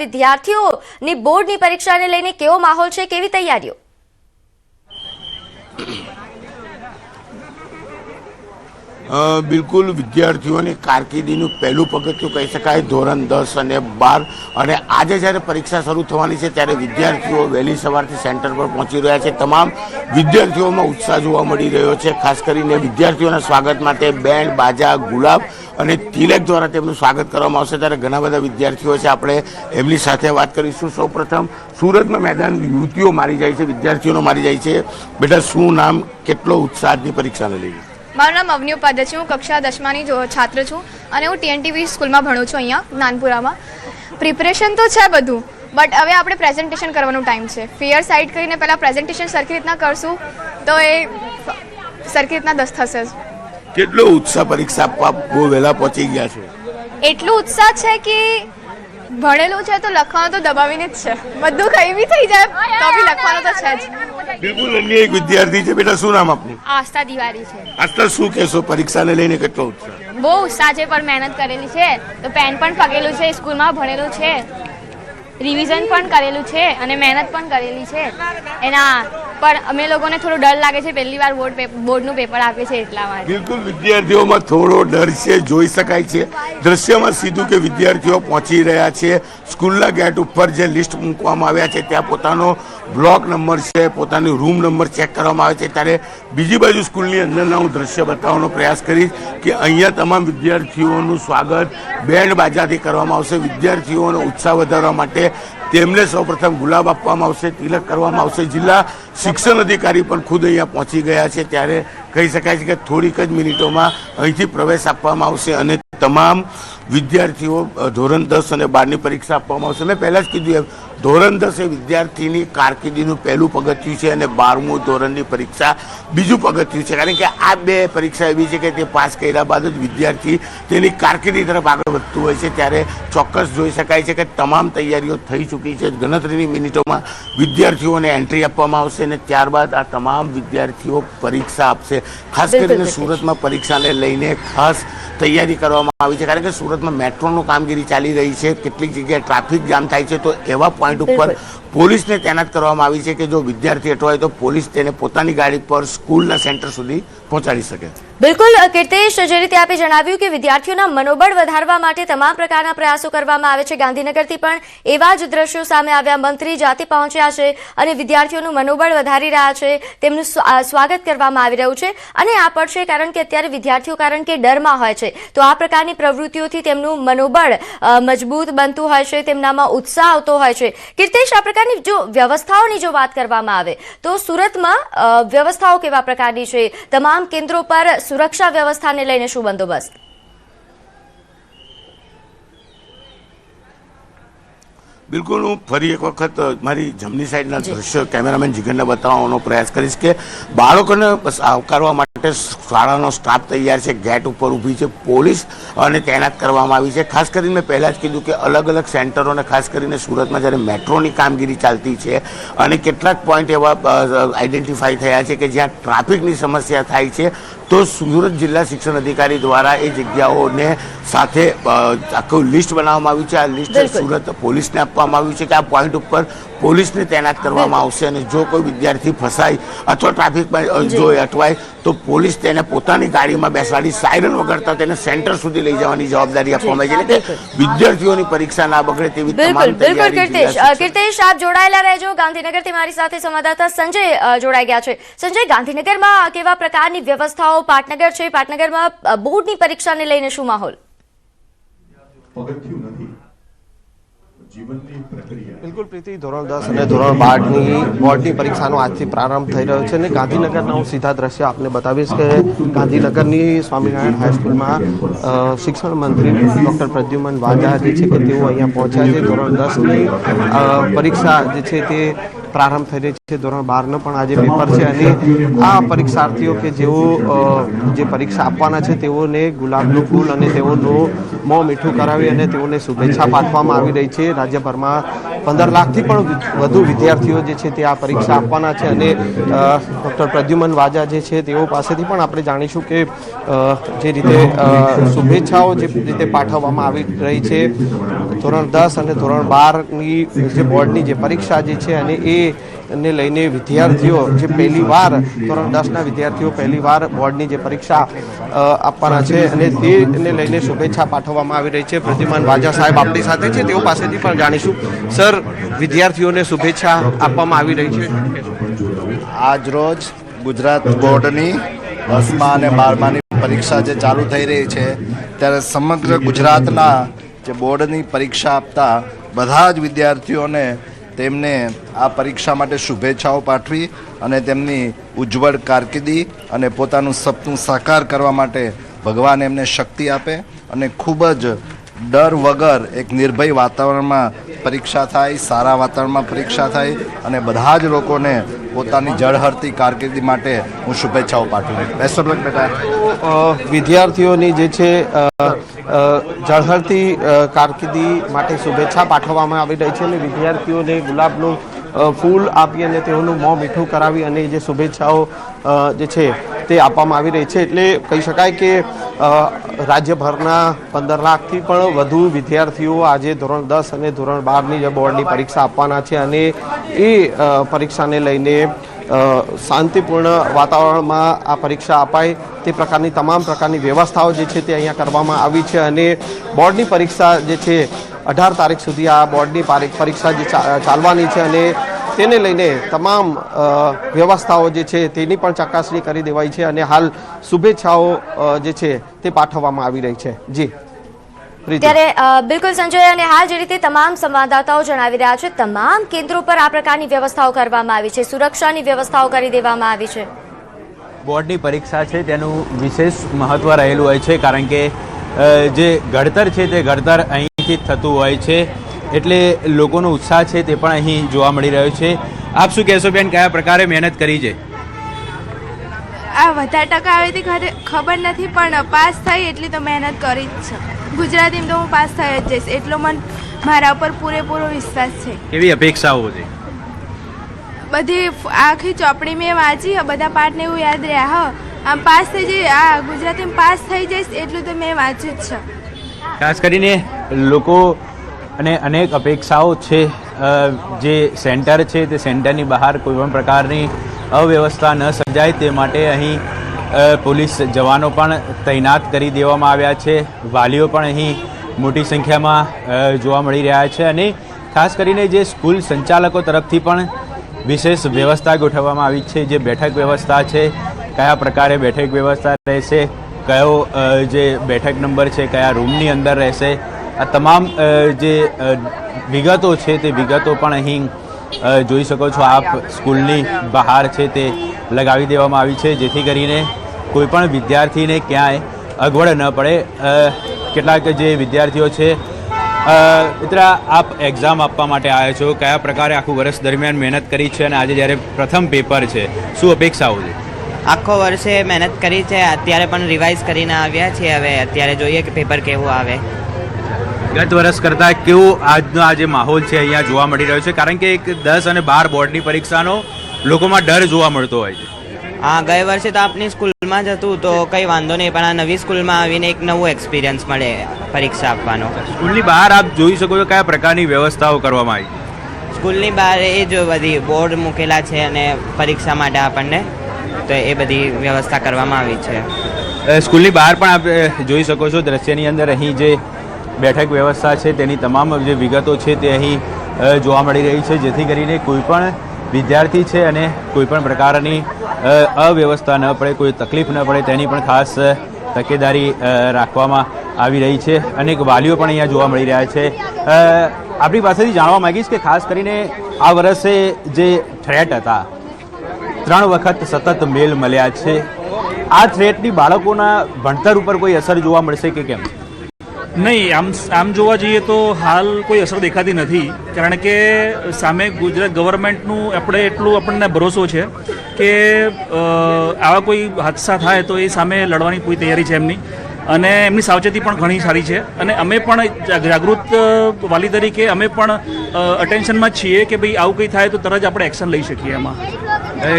વિદ્યાર્થીઓની બોર્ડની પરીક્ષાને લઈને કેવો માહોલ છે, કેવી તૈયારીઓ? બિલકુલ વિદ્યાર્થીઓની કારકિર્દીનું પહેલું પગથિયું કહી શકાય ધોરણ 10 અને 12 અને આજે જ્યારે પરીક્ષા શરૂ થવાની છે ત્યારે વિદ્યાર્થીઓ વહેલી સવારથી સેન્ટર પર પહોંચી રહ્યા છે। તમામ વિદ્યાર્થીઓમાં ઉત્સાહ જોવા મળી રહ્યો છે। ખાસ કરીને વિદ્યાર્થીઓના સ્વાગત માટે બેન્ડ બાજા ગુલાબ અને તિલક દ્વારા તેમનું સ્વાગત કરવામાં આવશે। ત્યારે ઘણા બધા વિદ્યાર્થીઓ છે, આપણે એમની સાથે વાત કરીશું। સૌપ્રથમ સુરતમાં મેદાન યુવતીઓ મારી જાય છે, વિદ્યાર્થીઓનો મારી જાય છે। બેટા શું નામ, કેટલો ઉત્સાહ આજની પરીક્ષાને લઈને? મારું નામ અવની ઉપાધ્યાય છે। હું કક્ષા 10માની છાત્ર છું અને હું TNTV સ્કૂલમાં ભણું છું અહીંયા નાનપુરામાં। પ્રિપરેશન તો છે બધું, બટ હવે આપણે પ્રેઝન્ટેશન કરવાનો ટાઈમ છે। ફિયર સાઇડ કરીને પહેલાં પ્રેઝન્ટેશન સરખી રીતના કરશું તો એ સરખી રીતના 10 થશે। કેટલો ઉત્સાહ, પરીક્ષા આપવા બહુ વહેલા પહોંચી ગયા છો? એટલું ઉત્સાહ છે કે ભણેલું છે તો લખવાનું તો દબાવીને જ છે, બધું કંઈ બી થઈ જાય તો બી લખવાનું તો છે જ। બિલકુલ અન્ય એક વિદ્યાર્થી છે। બેટા શું નામ આપનું? આસ્થા દિવાળી છે। આસ્થા, શું કહેશો, પરીક્ષાને લઈને કેટલો ઉત્સાહ? બહુ ઉત્સાહ છે, પણ મહેનત કરેલી છે તો પેન પણ પકેલું છે, સ્કૂલમાં ભણેલું છે, રિવિઝન પણ કરેલું છે અને મહેનત પણ કરેલી છે એના પર અમે લોકોને થોડો ડર લાગે છે, પહેલી વાર બોર્ડનું પેપર આપે છે એટલા માટે। બિલકુલ વિદ્યાર્થીઓમાં થોડો ડર છે, જોઈ શકાય છે દ્રશ્યમાં સીધું કે વિદ્યાર્થીઓ પહોંચી રહ્યા છે। સ્કૂલના ગેટ ઉપર જે લિસ્ટ મૂકવામાં આવ્યા છે ત્યાં પોતાનો બ્લોક નંબર છે, પોતાની રૂમ નંબર ચેક કરવામાં આવે છે। ત્યારે બીજી બાજુ સ્કૂલની અંદરના હું દ્રશ્ય બતાવવાનો પ્રયાસ કરીશ કે અહીંયા તમામ વિદ્યાર્થીઓનું સ્વાગત બેન્ડ બાજાથી કરવામાં આવશે। વિદ્યાર્થીઓનો ઉત્સાહ વધારવા માટે તેમને સૌપ્રથમ ગુલાબ આપવામાં આવશે, તિલક કરવામાં આવશે। જિલ્લા શિક્ષણ અધિકારી પણ ખુદ અહીંયા પહોંચી ગયા છે। ત્યારે કહી શકાય છે કે થોડીક જ મિનિટોમાં અહીંથી પ્રવેશ આપવામાં આવશે અને તમામ વિદ્યાર્થીઓ ધોરણ 10 અને 12ની પરીક્ષા આપવામાં આવશે। મેં પહેલાં જ કીધું એમ ધોરણ 10 એ વિદ્યાર્થીની કારકિર્દીનું પહેલું પગથિયું છે અને 12મું ધોરણની પરીક્ષા બીજું પગથિયું છે। કારણ કે આ બે પરીક્ષા એવી છે કે તે પાસ કર્યા બાદ જ વિદ્યાર્થી તેની કારકિર્દી તરફ આગળ વધતું હોય છે। ત્યારે ચોક્કસ જોઈ શકાય છે કે તમામ તૈયારીઓ થઈ ચૂકી છે। ગણતરીની મિનિટોમાં વિદ્યાર્થીઓને એન્ટ્રી આપવામાં આવશે અને ત્યારબાદ આ તમામ વિદ્યાર્થીઓ પરીક્ષા આપશે। ખાસ કરીને સુરતમાં પરીક્ષાને લઈને ખાસ તૈયારી કરવામાં આવી છે, કારણ કે સુરતમાં મેટ્રોનું કામગીરી ચાલી રહી છે। કેટલીક જગ્યાએ ટ્રાફિક જામ થાય છે, તો એવા પોઈન્ટ ઉપર પોલીસને તૈનાત કરવામાં આવી છે કે જો વિદ્યાર્થી અટવાય તો પોલીસ તેને પોતાની ગાડી પર સ્કૂલના સેન્ટર સુધી પહોંચાડી શકે। બિલકુલ કીર્તેશ, જે રીતે આપે જણાવ્યું કે વિદ્યાર્થીઓના મનોબળ વધારવા માટે તમામ પ્રકારના પ્રયાસો કરવામાં આવે છે। ગાંધીનગરથી પણ એવા જ દ્રશ્યો સામે આવ્યા। મંત્રી જાતે પહોંચ્યા છે અને વિદ્યાર્થીઓનું મનોબળ વધારી રહ્યા છે, તેમનું સ્વાગત કરવામાં આવી રહ્યું છે અને આ પડશે કારણ કે અત્યારે વિદ્યાર્થીઓ કારણ કે ડરમાં હોય છે, તો આ પ્રકારની પ્રવૃત્તિઓથી તેમનું મનોબળ મજબૂત બનતું હોય છે, તેમનામાં ઉત્સાહ આવતો હોય છે। કીર્તેશ, આ પ્રકારની જો વ્યવસ્થાઓની જો વાત કરવામાં આવે તો સુરતમાં વ્યવસ્થાઓ કેવા પ્રકારની છે? તમામ કેન્દ્રો પર સુરક્ષા વ્યવસ્થાને લઈને શું બંદોબસ્ત? બિલકુલ હું ફરી એક વખત મારી જમણી સાઈડના દ્રશ્ય કેમેરામેન જીગરને બતાવવાનો પ્રયાસ કરીશ કે બાળકોને આવકારવા માટે શાળાનો સ્ટાફ તૈયાર છે, ગેટ ઉપર ઊભી છે પોલીસ અને તૈનાત કરવામાં આવી છે। ખાસ કરીને મેં પહેલાં જ કીધું કે અલગ અલગ સેન્ટરોને ખાસ કરીને સુરતમાં જ્યારે મેટ્રોની કામગીરી ચાલતી છે અને કેટલાક પોઈન્ટ એવા આઈડેન્ટિફાઈ થયા છે કે જ્યાં ટ્રાફિકની સમસ્યા થાય છે, તો સુરત જિલ્લા શિક્ષણ અધિકારી દ્વારા એ જગ્યાઓને સાથે આખું લિસ્ટ બનાવવામાં આવ્યું છે। આ લિસ્ટ સુરત પોલીસને આપવામાં આવ્યું છે કે આ પોઈન્ટ ઉપર પોલીસને તૈનાત કરવામાં આવશે અને જો કોઈ વિદ્યાર્થી ફસાય અથવા ટ્રાફિકમાં જો અટવાય તો પોલીસ તેને પોતાની ગાડીમાં બેસાડી સાયરન વગાડતા તેને સેન્ટર સુધી લઈ જવાની જવાબદારી આપવામાં આવી છે કે વિદ્યાર્થીઓની પરીક્ષા ના બગડે તેવી તમામ તૈયારી। કીર્તેશ, આપ જોડાયેલા રહેજો। ગાંધીનગરથી મારી સાથે સંવાદદાતા સંજય જોડાઈ ગયા છે। સંજય, ગાંધીનગરમાં કેવા પ્રકારની વ્યવસ્થાઓ? પાટનગર છે, પાટનગરમાં બોર્ડની પરીક્ષાને લઈને શું માહોલ? બિલકુલ પ્રીતિ, ધોરણ 10 અને ધોરણ 12ની બોર્ડની પરીક્ષાનો આજથી પ્રારંભ થઈ રહ્યો છે અને ગાંધીનગરના હું સીધા દ્રશ્ય આપને બતાવીશ કે ગાંધીનગરની સ્વામિનારાયણ હાઈસ્કૂલમાં શિક્ષણ મંત્રી ડૉક્ટર પ્રદ્યુમન વાજા જે છે કે તેઓ અહીંયા પહોંચ્યા છે। ધોરણ 10ની પરીક્ષા જે છે તે પ્રારંભ થઈ રહી છે। છે ધોરણ 12નો પણ આજે પેપર છે અને આ પરીક્ષાર્થીઓ કે જેઓ જે પરીક્ષા આપવાના છે તેઓને ગુલાબનું ફૂલ અને તેઓનું મોં મીઠું કરાવી અને તેઓને શુભેચ્છા પાઠવવામાં આવી રહી છે. રાજ્યભરમાં 15 લાખથી પણ વધુ વિદ્યાર્થીઓ જે છે તે આ પરીક્ષા આપવાના છે અને ડૉક્ટર પ્રદ્યુમન વાજા જે છે તેઓ પાસેથી પણ આપણે જાણીશું કે જે રીતે શુભેચ્છાઓ જે રીતે પાઠવવામાં આવી રહી છે. ધોરણ 10 અને ધોરણ 12ની જે બોર્ડની જે પરીક્ષા જે છે અને એને લઈને વિદ્યાર્થીઓ જે પહેલીવાર ધોરણ 10ના વિદ્યાર્થીઓ પહેલીવાર બોર્ડની જે પરીક્ષા આપવાના છે અને તેને લઈને શુભેચ્છા પાઠવવામાં આવી રહી છે. પ્રદ્યુમન વાજા સાહેબ આપણી સાથે છે, તેઓ પાસેથી પણ જાણીશું. સર, વિદ્યાર્થીઓને શુભેચ્છા આપવામાં આવી રહી છે. આજ રોજ ગુજરાત બોર્ડની 10મા અને 12માની પરીક્ષા જે ચાલુ થઈ રહી છે ત્યારે સમગ્ર ગુજરાતના જે બોર્ડની પરીક્ષા આપતા બધા જ વિદ્યાર્થીઓને તેમને આ પરીક્ષા માટે શુભેચ્છાઓ પાઠવી અને તેમની ઉજ્જવળ કારકિર્દી અને પોતાનું સપનું સાકાર કરવા માટે ભગવાન એમને શક્તિ આપે અને ખૂબ જ ડર વગર એક નિર્ભય વાતાવરણમાં પરીક્ષા થાય, સારા વાતાવરણમાં પરીક્ષા થાય અને બધા જ લોકોને પોતાની જળહળતી કારકિર્દી માટે હું શુભેચ્છાઓ પાઠવું. બેસ્ટ ઓફ લક બેટા. વિદ્યાર્થીઓની જે છે જળહળતી કારકિર્દી માટે શુભેચ્છા પાઠવવામાં આવી રહી છે અને વિદ્યાર્થીઓને ગુલાબનું ફૂલ આપી અને તેઓનું મોં મીઠું કરાવી અને જે શુભેચ્છાઓ જે છે તે આપવામાં આવી રહી છે. એટલે કહી શકાય કે રાજ્યભરના 15 લાખથી પણ વધુ વિદ્યાર્થીઓ આજે ધોરણ 10 અને ધોરણ 12ની જે બોર્ડની પરીક્ષા આપવાના છે અને એ પરીક્ષાને લઈને શાંતિપૂર્ણ વાતાવરણમાં આ પરીક્ષા અપાય તે પ્રકારની તમામ પ્રકારની વ્યવસ્થાઓ જે છે તે અહીંયા કરવામાં આવી છે અને બોર્ડની પરીક્ષા જે છે 18 તારીખ સુધી આ બોર્ડની પરીક્ષા જે ચાલવાની છે અને તેને લઈને તમામ વ્યવસ્થાઓ જે છે તેની પણ ચકાસણી કરી દેવાઈ છે અને હાલ શુભેચ્છાઓ જે છે તે પાઠવવામાં આવી રહી છે. જી ત્યારે બિલકુલ સંજય, અને હાલ જે રીતે તમામ સંવાદદાતાઓ જણાવી રહ્યા છે તમામ કેન્દ્રો પર આ પ્રકારની વ્યવસ્થાઓ કરવામાં આવી છે, સુરક્ષાની વ્યવસ્થાઓ કરી દેવામાં આવી છે. બોર્ડની પરીક્ષા છે તેનું વિશેષ મહત્વ રહેલું હોય છે કારણ કે જે ઘડતર છે તે ઘડતર અહીંથી જ થતું હોય છે એટલે લોકોનો ઉત્સાહ છે તે પણ અહીં જોવા મળી રહ્યો છે. આપ શું કહેશો બેન, કયા પ્રકારે મહેનત કરી છે? આ વધારે ટકા આવી હતી ખબર નથી પણ પાસ થઈ એટલી તો મહેનત કરી જ છે. ગુજરાતીમાં તો હું પાસ થઈ જ જઈશ એટલો મને મારા ઉપર પૂરેપૂરો વિશ્વાસ છે. કેવી અપેક્ષાઓ છે? બધી આખી ચોપડી મેં વાંચી, બધા પાઠને એવું યાદ રહ્યા. આમ પાસ થઈ જઈ, આ ગુજરાતીમાં પાસ થઈ જઈશ એટલું તો મેં વાંચ્યું જ છે. ખાસ કરીને લોકો અને અનેક અપેક્ષાઓ છે. જે સેન્ટર છે તે સેન્ટરની બહાર કોઈ પણ પ્રકારની અવ્યવસ્થા ન સર્જાય તે માટે અહીં પોલીસ જવાનો પણ તૈનાત કરી દેવામાં આવ્યા છે. વાલીઓ પણ અહીં મોટી સંખ્યામાં જોવા મળી રહ્યા છે અને ખાસ કરીને જે સ્કૂલ સંચાલકો તરફથી પણ વિશેષ વ્યવસ્થા ગોઠવવામાં આવી છે. જે બેઠક વ્યવસ્થા છે, કયા પ્રકારે બેઠક વ્યવસ્થા રહેશે, કયો જે બેઠક નંબર છે, કયા રૂમની અંદર રહેશે, આ તમામ જે વિગતો છે તે વિગતો પણ અહીં જોઈ શકો છો આપ. સ્કૂલની બહાર છે તે લગાવી દેવામાં આવી છે જેથી કરીને કોઈ પણ વિદ્યાર્થીને ક્યાંય અગવડ ન પડે. કેટલાક જે વિદ્યાર્થીઓ છે, મિત્રા આપ એક્ઝામ આપવા માટે આવ્યા છો, કયા પ્રકારે આખું વર્ષ દરમિયાન મહેનત કરી છે અને આજે જ્યારે પ્રથમ પેપર છે શું અપેક્ષાઓ છે? આખો વર્ષે મહેનત કરી છે, અત્યારે પણ રિવાઇઝ કરીને આવ્યા છીએ. હવે અત્યારે જોઈએ કે પેપર કેવું આવે. ગત વર્ષ કરતાં કેવો આજનો આ જે માહોલ છે અહીંયા જોવા મળી રહ્યો છે? કારણ કે એક 10 અને 12 બોર્ડની પરીક્ષાનો લોકોમાં ડર જોવા મળતો હોય છે. હા, ગયે વર્ષે તો આપણી સ્કૂલમાં જ હતું તો કંઈ વાંધો નહીં, પણ આ નવી સ્કૂલમાં આવીને એક નવો એક્સપિરિયન્સ મળે પરીક્ષા આપવાનો. સ્કૂલની બહાર આપ જોઈ શકો છો કયા પ્રકારની વ્યવસ્થાઓ કરવામાં આવી? સ્કૂલની બહાર એ જ બધી બોર્ડ મૂકેલા છે અને પરીક્ષા માટે આપણને તો એ બધી વ્યવસ્થા કરવામાં આવી છે. સ્કૂલની બહાર પણ આપ જોઈ શકો છો દ્રશ્યની અંદર અહીં જે બેઠક વ્યવસ્થા છે તેની તમામ જે વિગતો છે તે અહીં જોવા મળી રહી છે જેથી કરીને કોઈ પણ વિદ્યાર્થી છે અને કોઈ પણ પ્રકારની અવ્યવસ્થા ન પડે, કોઈ તકલીફ ન પડે તેની પણ ખાસ તકેદારી રાખવામાં આવી રહી છે. અનેક વાલીઓ પણ અહીંયા જોવા મળી રહ્યા છે. આપણી પાસેથી જાણવા માંગીશ કે ખાસ કરીને આ વર્ષે જે થ્રેટ હતા, 3 વખત સતત મેલ મળ્યા છે, આ થ્રેટની બાળકોના ભણતર ઉપર કોઈ અસર જોવા મળશે કે કેમ? નહીં, આમ જોવા જઈએ તો હાલ કોઈ અસર દેખાતી નથી, કારણ કે સામે ગુજરાત ગવર્મેન્ટનું આપણને ભરોસો છે કે આવા કોઈ હાદસા થાય તો એ સામે લડવાની પૂરી તૈયારી છે એમની, અને એમની સાવચેતી પણ ઘણી સારી છે. અને અમે પણ જાગૃત વાલી તરીકે અમે પણ અટેન્શનમાં છીએ કે ભાઈ આવું કંઈ થાય તો તરત જ આપણે એક્શન લઈ શકીએ એમાં.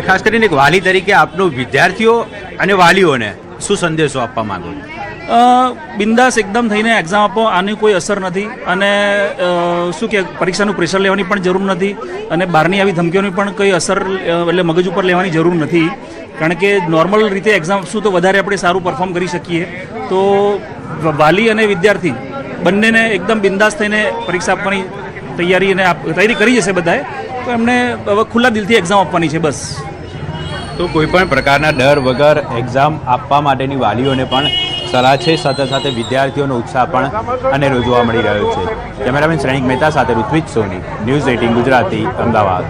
ખાસ કરીને એક વાલી તરીકે આપનું વિદ્યાર્થીઓ અને વાલીઓને શું સંદેશો આપવા માંગો છો? બિંદાસ એકદમ થઈને એક્ઝામ આપો, આની કોઈ અસર નથી, અને શું કે પરીક્ષાનું પ્રેશર લેવાની પણ જરૂર નથી, અને બહારની આવી ધમકીઓની પણ કંઈ અસર એટલે મગજ ઉપર લેવાની જરૂર નથી, કારણ કે નોર્મલ રીતે એક્ઝામ આપશું તો વધારે આપણે સારું પરફોર્મ કરી શકીએ. તો વાલી અને વિદ્યાર્થી બંનેને એકદમ બિંદાસ થઈને પરીક્ષા આપવાની તૈયારી કરી જશે બધાએ, તો એમને હવે ખુલ્લા દિલથી એક્ઝામ આપવાની છે બસ. તો કોઈ પણ પ્રકારના ડર વગર એક્ઝામ આપવા માટેની વાલીઓને પણ સલાહ છે, સાથે સાથે વિદ્યાર્થીઓનો ઉત્સાહ પણ અનેરો જોવા મળી રહ્યો છે. કેમેરામેન શ્રેણિક મહેતા સાથે ઋત્વિજ સોની, ન્યૂઝ 18 ગુજરાતી, અમદાવાદ.